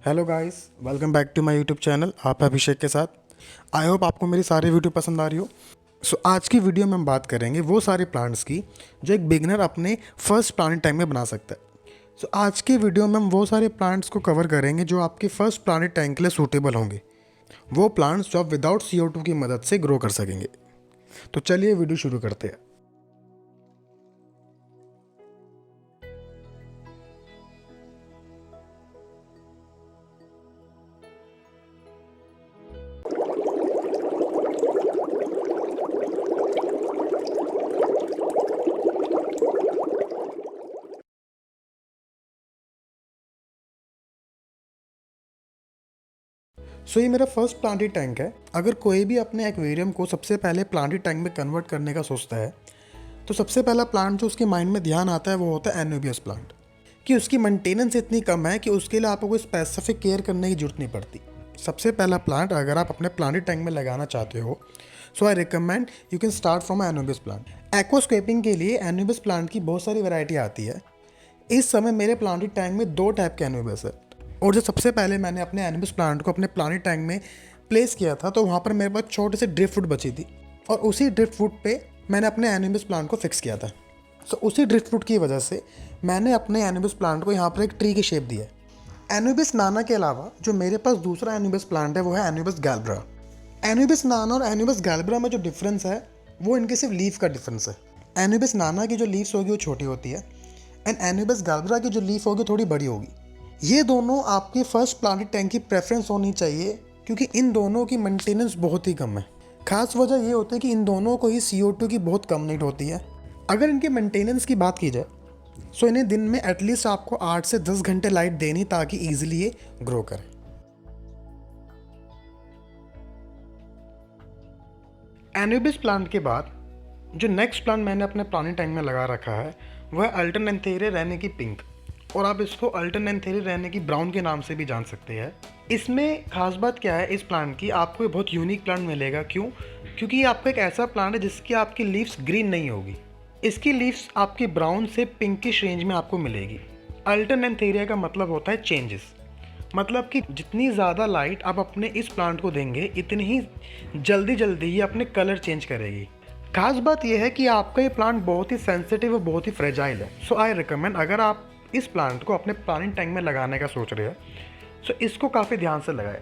Hello guys, welcome back to my YouTube channel. आप हैं अभिषेक के साथ। आई होप आपको मेरी सारी वीडियो पसंद आ रही हो। आज की वीडियो में हम बात करेंगे वो सारे प्लांट्स की जो एक बिगनर अपने फर्स्ट प्लांट टैंक में बना सकता है। आज की वीडियो में हम वो सारे प्लांट्स को कवर करेंगे जो आपके फर्स्ट प्लांट टैंक के लिए सूटेबल होंगे। वो प्लांट्स जो आप विदाउट CO2 की मदद से ग्रो कर सकेंगे। तो चलिए वीडियो शुरू करते हैं। ये मेरा फर्स्ट प्लांटेड टैंक है। अगर कोई भी अपने एक्वेरियम को सबसे पहले प्लांटेड टैंक में कन्वर्ट करने का सोचता है तो सबसे पहला प्लांट जो उसके माइंड में ध्यान आता है वो होता है एनुबियस प्लांट। कि उसकी मेंटेनेंस इतनी कम है कि उसके लिए आपको कोई स्पेसिफिक केयर करने की जरूरत नहीं पड़ती। सबसे पहला प्लांट अगर आप अपने प्लांटेड टैंक में लगाना चाहते हो I recommend you can start from anubias plant. Aquascaping के लिए एनुबियस प्लांट की बहुत सारी वैरायटी आती है। इस समय मेरे प्लांटेड टैंक में 2 टाइप के एनुबियस है। और जो सबसे पहले मैंने अपने एनुबियस प्लांट को अपने प्लांटेड टैंक में प्लेस किया था तो वहाँ पर मेरे पास छोटे से ड्रिफ्ट फुट बची थी और उसी ड्रिफ्ट फुट पे मैंने अपने एनुबियस प्लांट को फिक्स किया था। उसी ड्रिफ्ट फुट की वजह से मैंने अपने एनुबियस प्लांट को यहाँ पर एक ट्री की शेप दी है। एनुबियस नाना के अलावा जो मेरे पास दूसरा एनुबियस प्लांट है वो है एनुबियस गैल्ब्रा। एनुबियस नाना और एनुबियस गैल्ब्रा में जो डिफरेंस है वो इनके सिर्फ लीफ का डिफरेंस है। एनुबियस नाना की जो लीव्स होगी वो छोटी होती है एंड एनुबियस गैल्ब्रा की जो लीफ होगी थोड़ी बड़ी होगी। ये दोनों आपके फर्स्ट प्लांटेड टैंक की प्रेफरेंस होनी चाहिए क्योंकि इन दोनों की मेंटेनेंस बहुत ही कम है। खास वजह ये होती है कि इन दोनों को ही CO2 की बहुत कम नीड होती है। अगर इनके मेंटेनेंस की बात की जाए इन्हें दिन में एटलीस्ट आपको 8 से 10 घंटे लाइट देनी ताकि ईजिली ये ग्रो करे। एनुबियस प्लांट के बाद जो नेक्स्ट प्लांट मैंने अपने प्लांटेड टैंक में लगा रखा है वह अल्टरनेंथेरिया रहने की पिंक, और आप इसको अल्टरनेंथेरिया रहने की ब्राउन के नाम से भी जान सकते हैं। इसमें खास बात क्या है, इस प्लांट की आपको ये बहुत यूनिक प्लांट मिलेगा। क्यों? क्योंकि ये आपका एक ऐसा प्लांट है जिसकी आपकी लीव्स ग्रीन नहीं होगी। इसकी लीव्स आपकी ब्राउन से पिंकिश रेंज में आपको मिलेगी। अल्टरनेंथेरिया का मतलब होता है चेंजेस, मतलब कि जितनी ज़्यादा लाइट आप अपने इस प्लांट को देंगे इतनी ही जल्दी जल्दी ही अपने कलर चेंज करेगी। खास बात यह है कि आपका ये प्लांट बहुत ही सेंसिटिव और बहुत ही फ्रेजाइल है। आई रिकमेंड अगर आप इस प्लांट को अपने प्लांटेड टैंक में लगाने का सोच रहे हैं इसको काफ़ी ध्यान से लगाएं।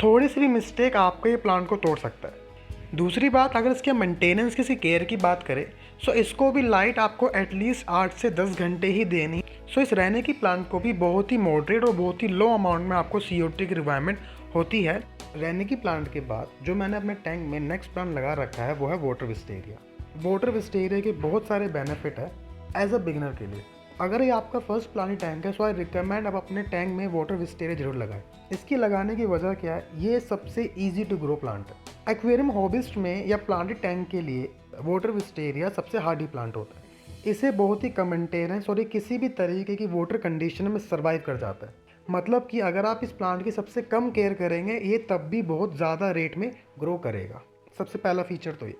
थोड़ी सी भी मिस्टेक आपका ये प्लांट को तोड़ सकता है। दूसरी बात, अगर इसके मेंटेनेंस किसी केयर की बात करें इसको भी लाइट आपको एटलीस्ट 8 से 10 घंटे ही देनी। इस रहने की प्लांट को भी बहुत ही मॉडरेट और बहुत ही लो अमाउंट में आपको CO2 की रिक्वायरमेंट होती है। रहने की प्लांट के बाद जो मैंने अपने टैंक में नेक्स्ट प्लांट लगा रखा है वो है वाटर विस्टेरिया। वाटर विस्टेरिया के बहुत सारे बेनिफिट है एज अ बिगनर के लिए। अगर ये आपका फर्स्ट प्लांटेड टैंक है आई रिकमेंड आप अपने टैंक में वाटर विस्टेरिया जरूर लगाएं। इसकी लगाने की वजह क्या है, ये सबसे ईजी टू ग्रो प्लांट है। एक्वेरियम हॉबिस्ट में या प्लांटेड टैंक के लिए वाटर विस्टेरिया सबसे हार्डी प्लांट होता है। इसे बहुत ही कम मेंटेनेंस और ये किसी भी तरीके की वाटर कंडीशन में सर्वाइव कर जाता है। मतलब कि अगर आप इस प्लांट की सबसे कम केयर करेंगे ये तब भी बहुत ज़्यादा रेट में ग्रो करेगा। सबसे पहला फीचर तो ये।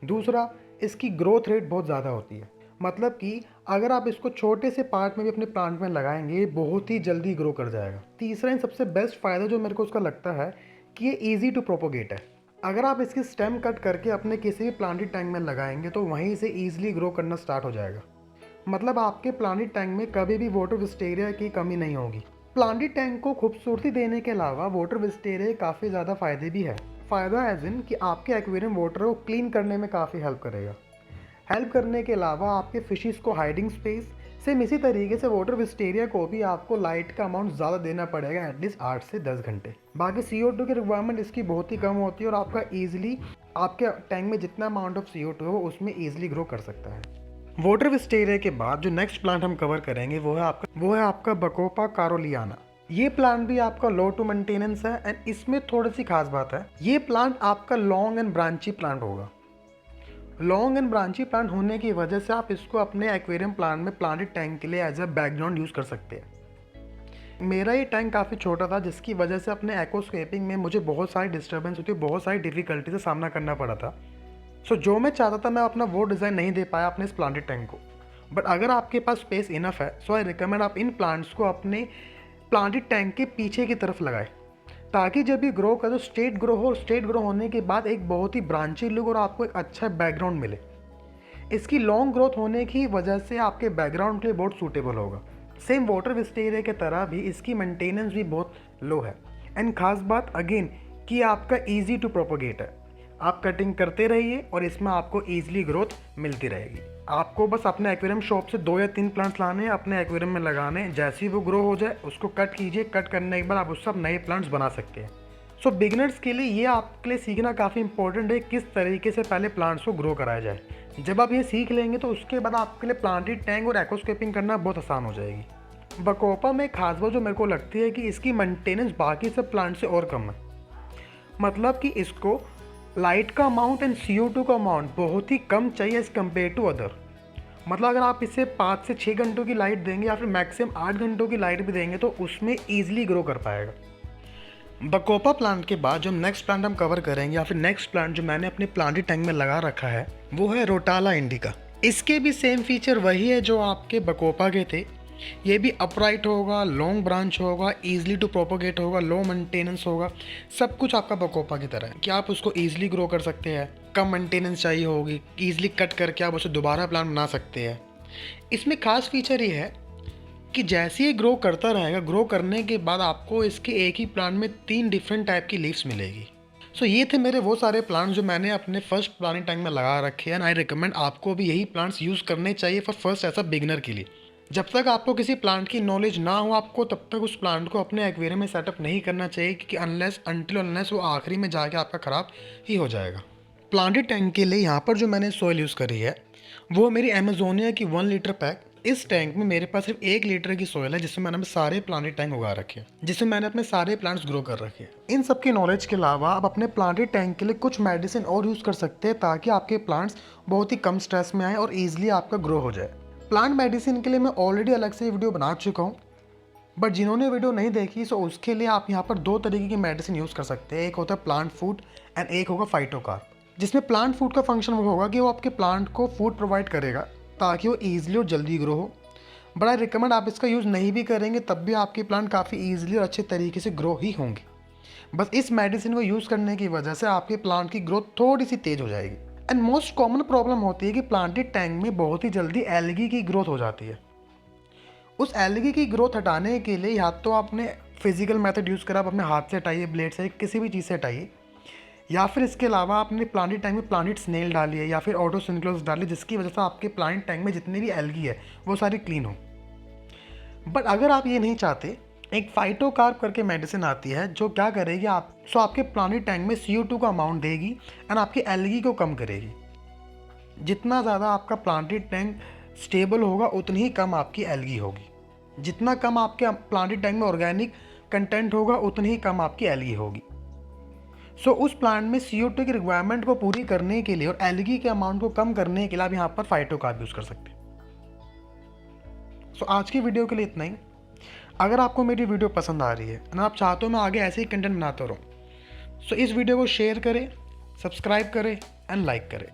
दूसरा, इसकी ग्रोथ रेट बहुत ज़्यादा होती है। मतलब कि अगर आप इसको छोटे से पार्ट में भी अपने प्लांट में लगाएंगे ये बहुत ही जल्दी ग्रो कर जाएगा। तीसरा इन सबसे बेस्ट फ़ायदा जो मेरे को उसका लगता है कि ये ईजी टू प्रोपोगेट है। अगर आप इसकी स्टेम कट करके अपने किसी भी प्लांटेड टैंक में लगाएंगे तो वहीं से ईजिली ग्रो करना स्टार्ट हो जाएगा। मतलब आपके प्लांटेड टैंक में कभी भी वाटर विस्टेरिया की कमी नहीं होगी। प्लांटेड टैंक को खूबसूरती देने के अलावा वाटर विस्टेरिया काफ़ी ज़्यादा फ़ायदे भी है। फ़ायदा एज इन कि आपके एक्वेरियम वाटर को क्लीन करने में काफ़ी हेल्प करेगा। हेल्प करने के अलावा आपके फिशेस को हाइडिंग स्पेस। सेम इसी तरीके से वाटर विस्टेरिया को भी आपको लाइट का अमाउंट ज़्यादा देना पड़ेगा, एटलीस्ट 8 से 10 घंटे। बाकी CO2 की रिक्वायरमेंट इसकी बहुत ही कम होती है और आपका ईजिली आपके टैंक में जितना अमाउंट ऑफ CO2 है वो उसमें ईजिली ग्रो कर सकता है। वाटर विस्टेरिया के बाद जो नेक्स्ट प्लांट हम कवर करेंगे वो है आपका बकोपा कारोलियाना। ये प्लांट भी आपका लो टू मेंटेनेंस है एंड इसमें थोड़ी सी खास बात है, ये प्लांट आपका लॉन्ग एंड ब्रांची प्लांट होगा। लॉन्ग एंड ब्रांची प्लांट होने की वजह से आप इसको अपने एक्वेरियम प्लांट में प्लांटेड टैंक के लिए एज अ बैकग्राउंड यूज़ कर सकते हैं। मेरा ये टैंक काफ़ी छोटा था जिसकी वजह से अपने एक्वास्केपिंग में मुझे बहुत सारी डिस्टर्बेंस होती है, बहुत सारी डिफिकल्टी से सामना करना पड़ा था। जो मैं चाहता था मैं अपना वो डिज़ाइन नहीं दे पाया अपने इस प्लांटेड टैंक को। बट अगर आपके पास स्पेस इनफ है आई रिकमेंड आप इन प्लांट्स को अपने प्लांटेड टैंक के पीछे की तरफ लगाएं, ताकि जब ये ग्रो करे तो स्ट्रेट ग्रो हो। स्ट्रेट ग्रो होने के बाद एक बहुत ही ब्रांची लुक और आपको एक अच्छा बैकग्राउंड मिले। इसकी लॉन्ग ग्रोथ होने की वजह से आपके बैकग्राउंड के लिए बहुत सूटेबल होगा। सेम वाटर विस्टेरिया की तरह भी इसकी मेंटेनेंस भी बहुत लो है। एंड खास बात अगेन कि आपका ईजी टू प्रोपोगेट है। आप कटिंग करते रहिए और इसमें आपको ईजिली ग्रोथ मिलती रहेगी। आपको बस अपने एक्वेरियम शॉप से 2 या 3 प्लांट्स लाने हैं, अपने एक्वेरियम में लगाने। जैसे ही वो ग्रो हो जाए उसको कट कीजिए। कट करने के बाद आप उससे नए प्लांट्स बना सकते हैं। सो बिगिनर्स के लिए ये आपके लिए सीखना काफ़ी इंपॉर्टेंट है किस तरीके से पहले प्लांट्स को ग्रो कराया जाए। जब आप ये सीख लेंगे तो उसके बाद आपके लिए प्लांटेड टैंक और एक्वास्केपिंग करना बहुत आसान हो जाएगी। बकोपा में खास बात जो मेरे को लगती है कि इसकी मेंटेनेंस बाकी सब प्लांट से और कम है। मतलब कि इसको लाइट का अमाउंट एंड CO2 का अमाउंट बहुत ही कम चाहिए एज़ कम्पेयर टू अदर। मतलब अगर आप इसे 5 से 6 घंटों की लाइट देंगे या फिर मैक्सिमम 8 घंटों की लाइट भी देंगे तो उसमें ईजिली ग्रो कर पाएगा। बकोपा प्लांट के बाद जो नेक्स्ट प्लांट हम कवर करेंगे या फिर नेक्स्ट प्लांट जो मैंने अपने प्लांटेड टैंक में लगा रखा है वो है रोटाला इंडिका। इसके भी सेम फीचर वही है जो आपके बकोपा के थे। ये भी अपराइट होगा, लॉन्ग ब्रांच होगा, ईजिली टू प्रोपोगेट होगा, लो मेंटेनेंस होगा। सब कुछ आपका बकोपा की तरह है कि आप उसको ईजिली ग्रो कर सकते हैं। कम मेंटेनेंस चाहिए होगी, ईजिली कट करके आप उसे दोबारा प्लांट बना सकते हैं। इसमें खास फीचर ये है कि जैसे ये ग्रो करता रहेगा, ग्रो करने के बाद आपको इसके एक ही प्लांट में 3 डिफरेंट टाइप की लीव्स मिलेगी। सो ये थे मेरे वो सारे प्लांट्स जो मैंने अपने फर्स्ट प्लांटिंग टैंक में लगा रखे हैं। एंड आई रिकमेंड आपको भी यही प्लांट्स यूज़ करने चाहिए for first as a beginner के लिए। जब तक आपको किसी प्लांट की नॉलेज ना हो आपको तब तक उस प्लांट को अपने एक्वेरियम में सेटअप नहीं करना चाहिए, क्योंकि अनलेस वो आखिरी में जाके आपका ख़राब ही हो जाएगा। प्लांटेड टैंक के लिए यहाँ पर जो मैंने सॉइल यूज़ करी है वो मेरी अमेजोनिया की 1 लीटर पैक। इस टैंक में मेरे पास सिर्फ 1 लीटर की सॉइल है जिसमें मैंने सारे प्लांटेड टैंक उगा रखे हैं, जिसमें मैंने अपने सारे प्लांट्स ग्रो कर रखे हैं। इन सब की नॉलेज के अलावा आप अपने प्लांटेड टैंक के लिए कुछ मेडिसिन और यूज़ कर सकते हैं ताकि आपके प्लांट्स बहुत ही कम स्ट्रेस में आए और ईजिली आपका ग्रो हो जाए। प्लांट मेडिसिन के लिए मैं ऑलरेडी अलग से वीडियो बना चुका हूँ, बट जिन्होंने वीडियो नहीं देखी सो उसके लिए आप यहाँ पर 2 तरीके की मेडिसिन यूज़ कर सकते हैं। एक होता है प्लांट फूड एंड एक होगा फाइटोकार्प। जिसमें प्लांट फूड का फंक्शन वो होगा कि वो आपके प्लांट को फूड प्रोवाइड करेगा ताकि वो ईजिली और जल्दी ग्रो हो। बट आई रिकमेंड आप इसका यूज़ नहीं भी करेंगे तब भी आपके प्लांट काफ़ी ईजिली और अच्छे तरीके से ग्रो ही होंगे। बस इस मेडिसिन को यूज़ करने की वजह से आपके प्लांट की ग्रोथ थोड़ी सी तेज़ हो जाएगी। एंड मोस्ट कॉमन प्रॉब्लम होती है कि प्लांटेड टैंक में बहुत ही जल्दी एल्गी की ग्रोथ हो जाती है। उस एल्गी की ग्रोथ हटाने के लिए या तो आपने फिजिकल मेथड यूज़ करा, आप अपने हाथ से हटाइए, ब्लेड से, किसी भी चीज़ से हटाइए, या फिर इसके अलावा आपने प्लांटेड टैंक में प्लांटेड स्नेल डाली है या फिर ऑटो सिंक्लोज डाली जिसकी वजह से आपके प्लांट टैंक में जितनी भी एल्गी है वो सारी क्लीन हो। बट अगर आप ये नहीं चाहते, एक फाइटोकार्प करके मेडिसिन आती है जो क्या करेगी आपके प्लांटेड टैंक में CO2 का अमाउंट देगी एंड आपकी एल्गी को कम करेगी। जितना ज़्यादा आपका प्लांटेड टैंक स्टेबल होगा उतनी ही कम आपकी एल्गी होगी। जितना कम आपके प्लांटेड टैंक में ऑर्गेनिक कंटेंट होगा उतनी ही कम आपकी एल्गी होगी। सो उस प्लांट में CO2 की रिक्वायरमेंट को पूरी करने के लिए और एल्गी के अमाउंट को कम करने के लिए आप यहाँ पर फाइटोकार्प यूज़ कर सकते हैं। सो आज की वीडियो के लिए इतना ही। अगर आपको मेरी वीडियो पसंद आ रही है और आप चाहते हो मैं आगे ऐसे ही कंटेंट बनाता रहूँ, सो इस वीडियो को शेयर करें, सब्सक्राइब करें एंड लाइक करें।